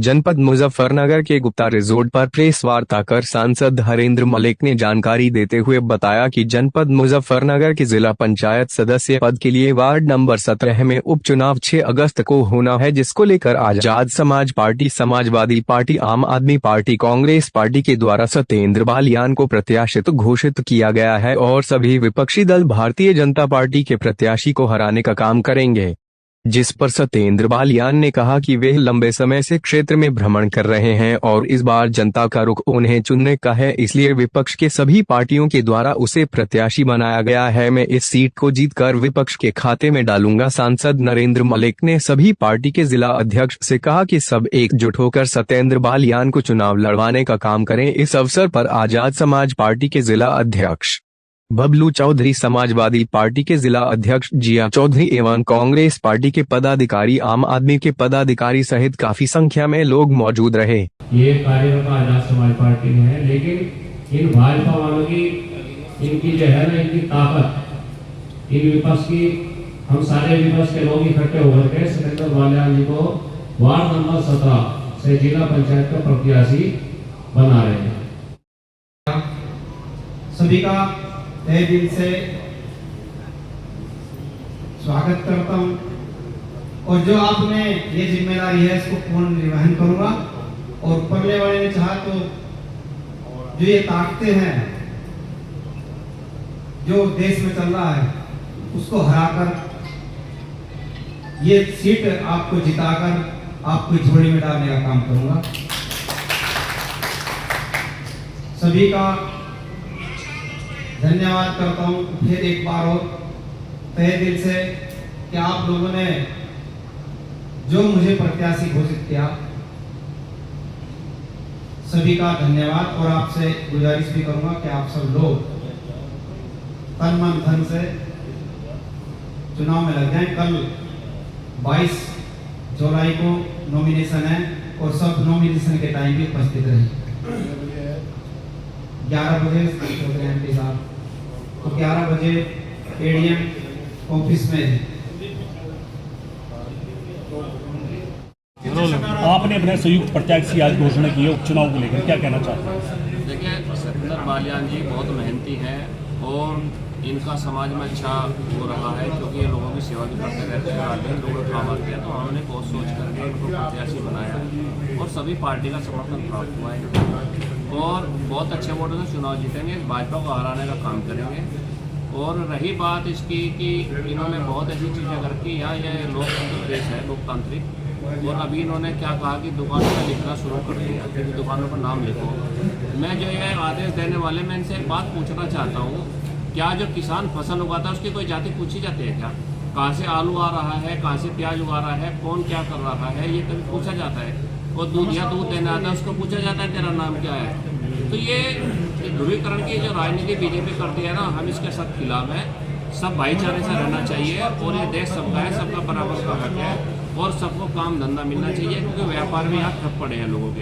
जनपद मुजफ्फरनगर के गुप्ता रिजोर्ट पर प्रेस वार्ता कर सांसद हरेंद्र मलिक ने जानकारी देते हुए बताया कि जनपद मुजफ्फरनगर के जिला पंचायत सदस्य पद के लिए वार्ड नंबर 17 में उपचुनाव 6 अगस्त को होना है, जिसको लेकर आजाद समाज पार्टी, समाजवादी पार्टी, आम आदमी पार्टी, कांग्रेस पार्टी के द्वारा सत्येंद्र बालियान को प्रत्याशित घोषित किया गया है और सभी विपक्षी दल भारतीय जनता पार्टी के प्रत्याशी को हराने का काम करेंगे। जिस पर सत्येंद्र बालियान ने कहा कि वे लंबे समय से क्षेत्र में भ्रमण कर रहे हैं और इस बार जनता का रुख उन्हें चुनने का है, इसलिए विपक्ष के सभी पार्टियों के द्वारा उसे प्रत्याशी बनाया गया है। मैं इस सीट को जीतकर विपक्ष के खाते में डालूंगा। सांसद नरेंद्र मलिक ने सभी पार्टी के जिला अध्यक्ष से कहा कि सब एकजुट होकर सत्येंद्र बालियान को चुनाव लड़वाने का काम करें। इस अवसर पर आजाद समाज पार्टी के जिला अध्यक्ष बबलू चौधरी, समाजवादी पार्टी के जिला अध्यक्ष जिया चौधरी एवं कांग्रेस पार्टी के पदाधिकारी, आम आदमी के पदाधिकारी सहित काफी संख्या में लोग मौजूद रहे। ये कार्यकर्ता आजाद समाज पार्टी में है, लेकिन इन भाजपा वालों की इनकी जो है ना, इनकी ताकत, इन विपक्ष की, हम सारे विपक्ष के लोग इकट्ठे होकर के सत्येंद्र बालियान जी को वार्ड नंबर 17 से जिला पंचायत का प्रत्याशी बना रहे हैं। सभी का तहे दिल से स्वागत करता हूं और जो आपने ये जिम्मेदारी है इसको पूर्ण निर्वहन करूंगा। और परले वाले ने चाहा तो जो ये ताकतें हैं जो देश में चल रहा है उसको हराकर ये सीट आपको जिताकर आपको झोली में डालने का काम करूंगा। सभी का धन्यवाद करता हूं फिर एक बार और तहे दिल से कि आप लोगों ने जो मुझे प्रत्याशी घोषित किया, सभी का धन्यवाद। और आपसे गुजारिश भी करूंगा कि आप सब लोग तन मन धन से चुनाव में लग जाएं। कल 22 जुलाई को नॉमिनेशन है और सब नॉमिनेशन के टाइम भी उपस्थित रहें। 11 बजे एमपी साहब तो 11 बजे एडीएम ऑफिस में। आपने अपने संयुक्त प्रत्याशी आज घोषणा की है उपचुनाव को लेकर, क्या कहना चाहते हैं? देखिए, सत्येंद्र बालियान जी बहुत मेहनती हैं और इनका समाज में अच्छा हो रहा है, क्योंकि ये लोगों की सेवा भी करते रहते हैं। आगे लोगों का काम आते हैं तो हमने बहुत सोच करके इनको प्रत्याशी बनाया और सभी पार्टी का समर्थन प्राप्त हुआ है और बहुत अच्छे वोटों से चुनाव जीतेंगे। भाजपा को हराने का काम करेंगे। और रही बात इसकी कि इन्होंने बहुत ऐसी चीज़ें करके, यहाँ ये लोकतंत्र देश है, लोकतांत्रिक, और अभी इन्होंने क्या कहा कि दुकानों पर लिखना शुरू कर दिया कि दुकानों पर नाम लिखो। मैं जो ये आदेश देने वाले, मैं इनसे एक बात पूछना चाहता हूँ, क्या जो किसान फसल उगाता है उसकी कोई जाति पूछी जाती है क्या? कहाँ से आलू आ रहा है, कहाँ से प्याज उगा रहा है, कौन क्या कर रहा है, ये कभी पूछा जाता है? और दूधिया दूध देने आता है उसको पूछा जाता है तेरा नाम क्या है? तो ये ध्रुवीकरण की जो राजनीति बीजेपी करती है ना, हम इसके सब खिलाफ हैं। सब भाईचारे से रहना चाहिए और ये देश सबका है, सबका बराबर का हक है और सबको काम धंधा मिलना चाहिए, क्योंकि व्यापार में यहाँ ठप पड़े हैं लोगों के।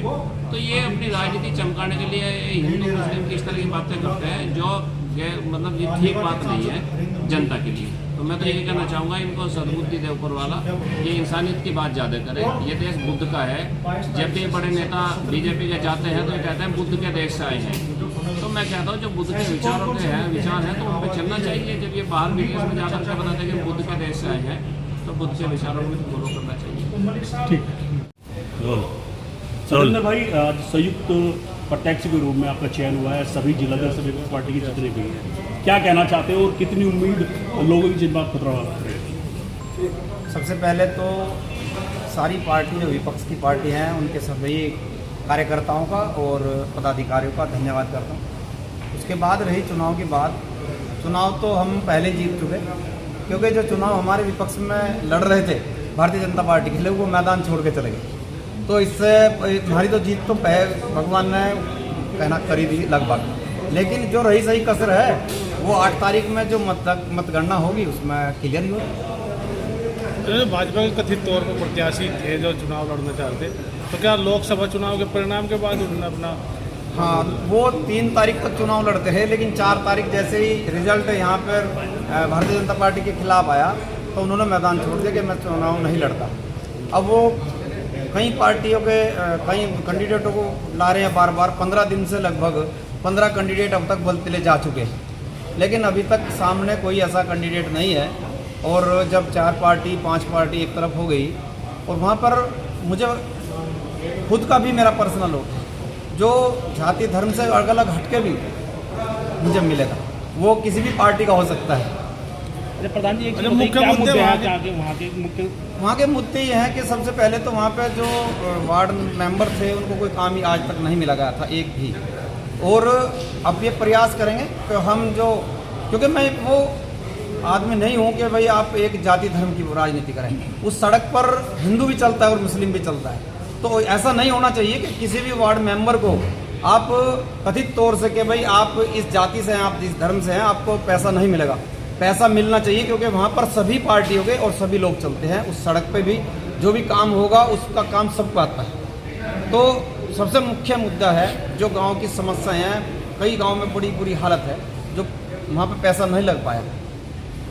तो ये अपनी राजनीति चमकाने के लिए हिंदू मुस्लिम की इस तरह की बातें करते हैं जो मतलब ये ठीक बात नहीं है जनता के लिए। तो मैं तो यही कहना चाहूँगा, इनको सद्बुद्धि दे ऊपर वाला, ये इंसानियत की बात ज़्यादा करे। ये देश बुद्ध का है। जब भी बड़े नेता बीजेपी के जाते हैं तो ये कहते हैं बुद्ध के देश से आए हैं। तो मैं कहता हूँ जो बुद्ध के विचारों के हैं विचार हैं तो उन पर चलना चाहिए। जब ये बाहर विदेश में जाकर के बताते हैं कि बुद्ध के देश से आए हैं तो बुद्ध के विचारों को फॉलो करना चाहिए। ठीक। सत्येंद्र भाई, संयुक्त प्रत्याशी के रूप में आपका चयन हुआ है, सभी जिला दल सभी पार्टी की जितने भी हैं, क्या कहना चाहते हो और कितनी उम्मीद लोगों की जिन बात खतरा रहे? सबसे पहले तो सारी पार्टी जो विपक्ष की पार्टी हैं उनके सभी कार्यकर्ताओं का और पदाधिकारियों का धन्यवाद करता हूँ। उसके बाद रही चुनाव की बात, चुनाव तो हम पहले जीत चुके, क्योंकि जो चुनाव हमारे विपक्ष में लड़ रहे थे भारतीय जनता पार्टी के लिए, वो मैदान छोड़ के चले गए। तो इससे हमारी तो जीत तो भगवान ने कहना करी दी लगभग, लेकिन जो रही सही कसर है वो 8 तारीख में जो मतगणना होगी उसमें क्लियर ही होगी। भाजपा के कथित तौर पर प्रत्याशी थे जो चुनाव लड़ना चाहते, तो क्या लोकसभा चुनाव के परिणाम के बाद उन्होंने अपना हाँ, वो 3 तारीख तक चुनाव लड़ते हैं, लेकिन 4 तारीख जैसे ही रिजल्ट यहाँ पर भारतीय जनता पार्टी के खिलाफ आया तो उन्होंने मैदान छोड़ दिया कि मैं चुनाव नहीं लड़ता। अब वो कई पार्टियों के कई कैंडिडेटों को ला रहे हैं बार बार। 15 दिन से लगभग 15 कैंडिडेट अब तक बलतिले जा चुके हैं, लेकिन अभी तक सामने कोई ऐसा कैंडिडेट नहीं है। और जब 4 पार्टी 5 पार्टी एक तरफ हो गई, और वहाँ पर मुझे खुद का भी मेरा पर्सनल हो जो जाति धर्म से अलग अलग हटके भी मुझे मिलेगा, वो किसी भी पार्टी का हो सकता है। प्रधान जी, मुख्य मुद्दे वहाँ के मुद्दे ये हैं कि सबसे पहले तो वहाँ पे जो वार्ड मेंबर थे उनको कोई काम ही आज तक नहीं मिला गया था, एक भी। और अब ये प्रयास करेंगे कि हम जो, क्योंकि मैं वो आदमी नहीं हूँ कि भाई आप एक जाति धर्म की राजनीति करें। उस सड़क पर हिंदू भी चलता है और मुस्लिम भी चलता है, तो ऐसा नहीं होना चाहिए कि किसी भी वार्ड मेंबर को आप कथित तौर से कि भाई आप इस जाति से हैं, आप इस धर्म से हैं, आपको पैसा नहीं मिलेगा। पैसा मिलना चाहिए, क्योंकि वहाँ पर सभी पार्टियों के और सभी लोग चलते हैं। उस सड़क पे भी जो भी काम होगा उसका काम सबको आता है। तो सबसे मुख्य मुद्दा है जो गांव की समस्याएं हैं, कई गांव में बड़ी बुरी हालत है, जो वहाँ पे पैसा नहीं लग पाया,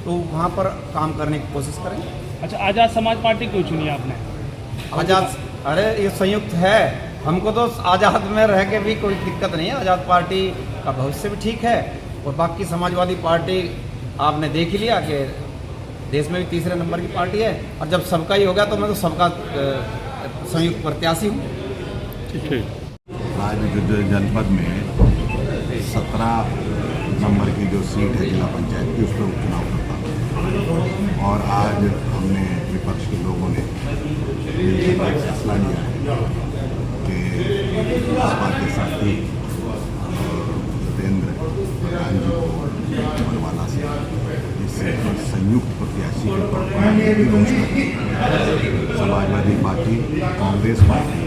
तो वहाँ पर काम करने की कोशिश करें। अच्छा, आज़ाद समाज पार्टी क्यों चुनी आपने? आज़ाद, अरे ये संयुक्त है, हमको तो आज़ाद में रह के भी कोई दिक्कत नहीं है। आज़ाद पार्टी का भविष्य भी ठीक है, और बाकी समाजवादी पार्टी आपने देख ही लिया कि देश में भी तीसरे नंबर की पार्टी है, और जब सबका ही होगा तो मैं तो सबका संयुक्त प्रत्याशी हूँ। आज जो जनपद में 17 नंबर की जो सीट है जिला पंचायत की, उस पर उपचुनाव करता, और आज हमने विपक्ष के लोगों ने मिलकर फैसला लिया है कि भाजपा के साथी सत्येंद्र प्रधान जी को बलवाला से इससे संयुक्त प्रत्याशी के तौर पर समाजवादी पार्टी, कांग्रेस पार्टी,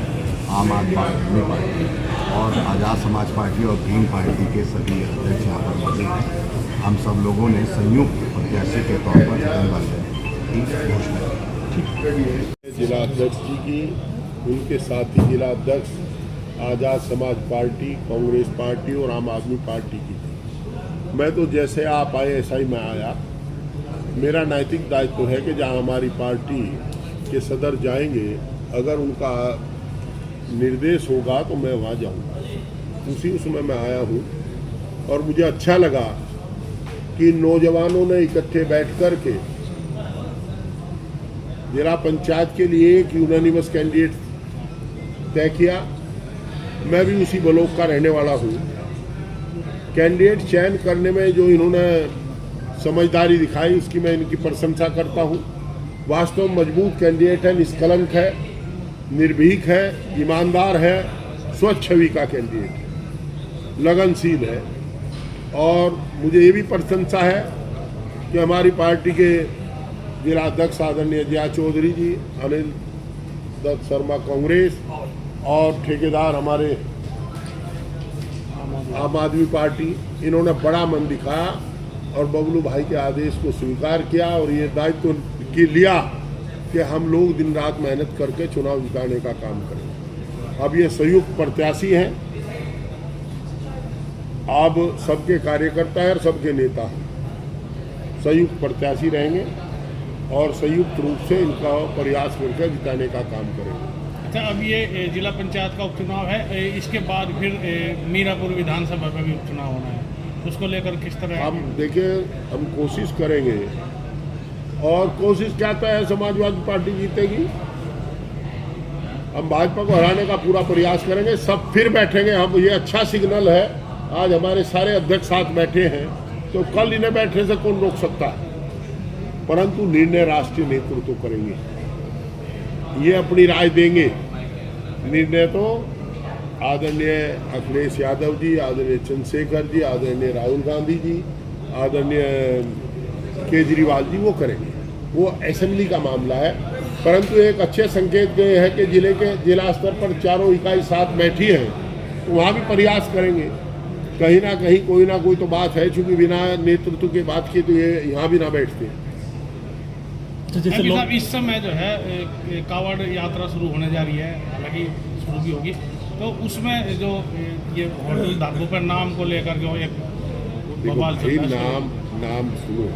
आम आदमी पार्टी और आज़ाद समाज पार्टी और ग्रीन पार्टी के सभी अध्यक्ष यहाँ पर मौजूद हैं। हम सब लोगों ने संयुक्त प्रत्याशी के तौर पर की घोषणा की। जिला अध्यक्ष जी की, उनके साथी जिला अध्यक्ष आज़ाद समाज पार्टी, कांग्रेस पार्टी और आम आदमी पार्टी की थी। मैं तो जैसे आप आए ऐसा ही मैं आया। मेरा नैतिक दायित्व तो है कि जहाँ हमारी पार्टी के सदर जाएंगे, अगर उनका निर्देश होगा तो मैं वहाँ जाऊँगा। उसी उसमें मैं आया हूँ, और मुझे अच्छा लगा कि नौजवानों ने इकट्ठे बैठ कर के जिला पंचायत के लिए एक यूनानिमस कैंडिडेट तय किया। मैं भी उसी ब्लॉक का रहने वाला हूँ। कैंडिडेट चयन करने में जो इन्होंने समझदारी दिखाई, उसकी मैं इनकी प्रशंसा करता हूँ। वास्तव में मजबूत कैंडिडेट है, निष्कलंक है, निर्भीक है, ईमानदार है, स्वच्छ छवि का कैंडिडेट है, लगनशील है। और मुझे ये भी प्रशंसा है कि हमारी पार्टी के जिला अध्यक्ष आदरणीय जया चौधरी जी, अनिल दत्त शर्मा कांग्रेस, और ठेकेदार हमारे आम आदमी पार्टी, इन्होंने बड़ा मन दिखाया और बबलू भाई के आदेश को स्वीकार किया, और ये दायित्व की लिया कि हम लोग दिन रात मेहनत करके चुनाव जिताने का काम करें। अब ये संयुक्त प्रत्याशी हैं, अब सबके कार्यकर्ता हैं और सबके नेता हैं, संयुक्त प्रत्याशी रहेंगे और संयुक्त रूप से इनका प्रयास करके जिताने का काम करेंगे। अच्छा, अब ये जिला पंचायत का उपचुनाव है, इसके बाद फिर मीरापुर विधानसभा का भी उपचुनाव होना है, उसको लेकर किस तरह? हम देखिए, हम कोशिश करेंगे, और कोशिश क्या तो है, समाजवादी पार्टी जीतेगी। हम भाजपा को हराने का पूरा प्रयास करेंगे, सब फिर बैठेंगे। हम, ये अच्छा सिग्नल है, आज हमारे सारे अध्यक्ष साथ बैठे हैं, तो कल इन्हें बैठने से कौन रोक सकता है? परंतु निर्णय राष्ट्रीय नेतृत्व करेंगे, ये अपनी राय देंगे। निर्णय तो आदरणीय अखिलेश यादव जी, आदरणीय चंद्रशेखर जी, आदरणीय राहुल गांधी जी, आदरणीय केजरीवाल जी वो करेंगे। वो असेंबली का मामला है, परंतु एक अच्छे संकेत ये है कि जिला स्तर पर चारों इकाई साथ बैठी हैं, तो वहाँ भी प्रयास करेंगे। कहीं ना कहीं कोई ना कोई तो बात है, चूँकि बिना नेतृत्व के बात की तो ये यहाँ भी ना बैठते। जैसे इस समय जो है कांवड़ यात्रा शुरू होने जा रही है, हालांकि शुरू भी होगी, तो उसमें जो ये होटल ढाबों पर नाम को लेकर जो एक बवाल चल रहा है, नाम सुनो,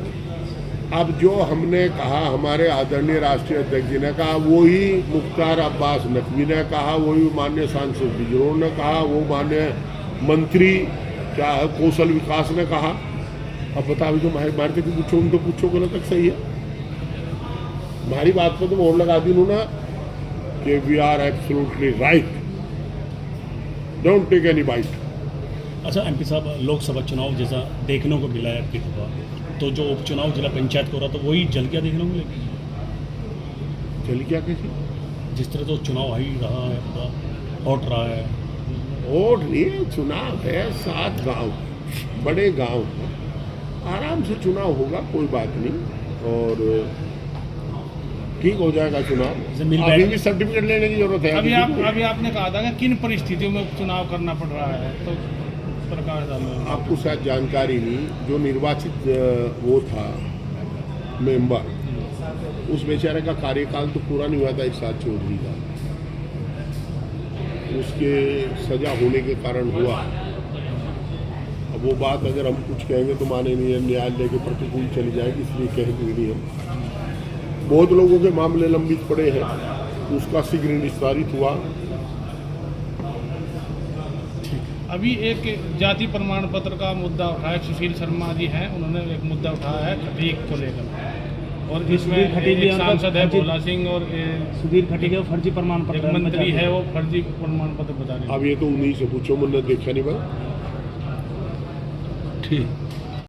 अब जो हमने कहा, हमारे आदरणीय राष्ट्रीय अध्यक्ष जी ने कहा, वही मुख्तार अब्बास नकवी ने कहा, वही माननीय सांसद बिजरोर ने कहा, वो माननीय मंत्री क्या है कौशल विकास ने कहा। अब बताओ जो मार के पूछो, उनको पूछो गलत तक सही है। हमारी बात पर तो मोहर लगा दी ना कि we are absolutely right, don't take any bite. अच्छा एमपी साहब, लोकसभा चुनाव जैसा देखने को मिला है आपकी दफा, तो जो उपचुनाव जिला पंचायत को रहा था वही जल क्या देखने को मिलेगी? चल क्या कैसे? जिस तरह तो चुनाव ही रहा है, पूरा हॉट रहा है। वोट नहीं, चुनाव है, 7 गांव, बड़े गांव, आराम से चुनाव होगा, कोई बात नहीं, और ठीक हो जाएगा चुनाव। अभी भी सर्टिफिकेट लेने की जरूरत है। अभी आपने कहा था कि किन परिस्थितियों में उपचुनाव करना पड़ रहा है, तो सरकार आपको शायद जानकारी नहीं, जो निर्वाचित वो था मेंबर, उस बेचारे का कार्यकाल तो पूरा नहीं हुआ था, इरशाद चौधरी का, उसके सजा होने के कारण हुआ। अब वो बात अगर हम कुछ कहेंगे तो माननीय न्यायालय के प्रतिकूल चली जाएगी, इसलिए कहेंगे नहीं हम। बहुत लोगों के मामले लंबित पड़े हैं, उसका शीघ्र निस्तारित हुआ। अभी एक जाति प्रमाण पत्र का मुद्दा उठाया, सुशील शर्मा जी हैं, उन्होंने एक मुद्दा उठाया है खटीक को लेकर, और इसमें एक सांसद है भोला सिंह और सुधीर खटीक फर्जी प्रमाण पत्र, एक मंत्री है वो फर्जी प्रमाण पत्र बता रहे हैं। अब ये तो उन्हीं से पूछो, मुझे देखा नहीं भाई। ठीक।